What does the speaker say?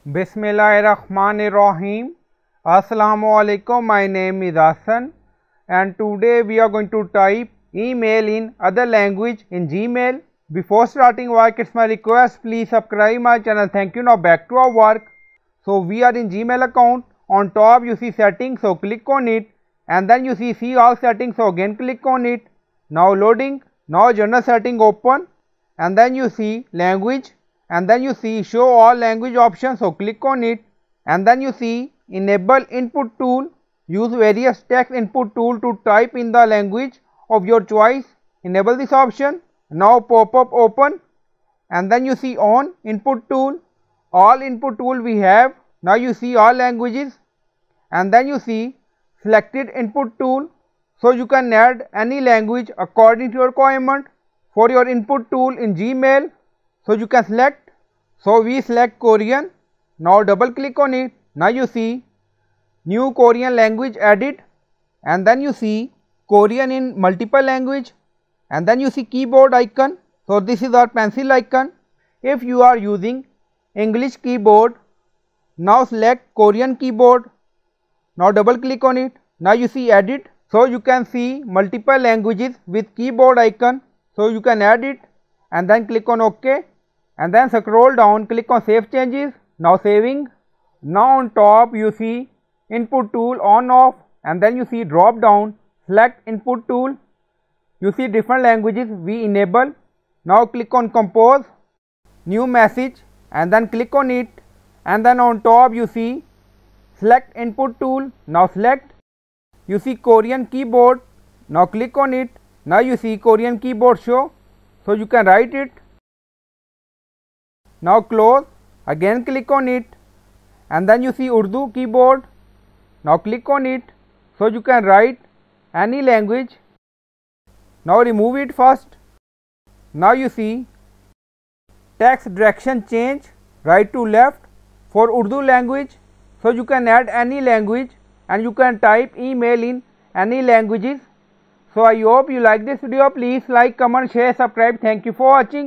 Bismillahirrahmanirrahim. Assalamu alaikum. My name is Hassan and today we are going to type email in other language in Gmail. Before starting work, it's my request, please subscribe my channel. Thank you. Now back to our work. So we are in Gmail account. On top you see settings, so click on it, and then you see all settings, so again click on it. Now loading. Now general setting open, and then you see language, and then you see show all language options, so click on it, and then you see enable input tool. Use various text input tool to type in the language of your choice. Enable this option. Now pop up open, and then you see on input tool. All input tool we have. Now you see all languages, and then you see selected input tool, so you can add any language according to your requirement for your input tool in Gmail. So you can select. So we select Korean. Now double click on it. Now you see new Korean language added, and then you see Korean in multiple language, and then you see keyboard icon. So this is our pencil icon. If you are using English keyboard, now select Korean keyboard. Now double click on it. Now you see edit. So you can see multiple languages with keyboard icon. So you can add it, and then click on OK, and then scroll down, click on save changes. Now saving. Now on top you see input tool on off, and then you see drop down, select input tool. You see different languages we enable. Now click on compose, new message, and then click on it, and then on top you see select input tool. Now select. You see Korean keyboard. Now click on it. Now you see Korean keyboard show, so you can write it. Now close, again click on it, and then you see Urdu keyboard. Now click on it, so you can write any language. Now remove it first. Now you see text direction change right to left for Urdu language, so you can add any language and you can type email in any languages. So I hope you like this video. Please like, comment, share, subscribe. Thank you for watching.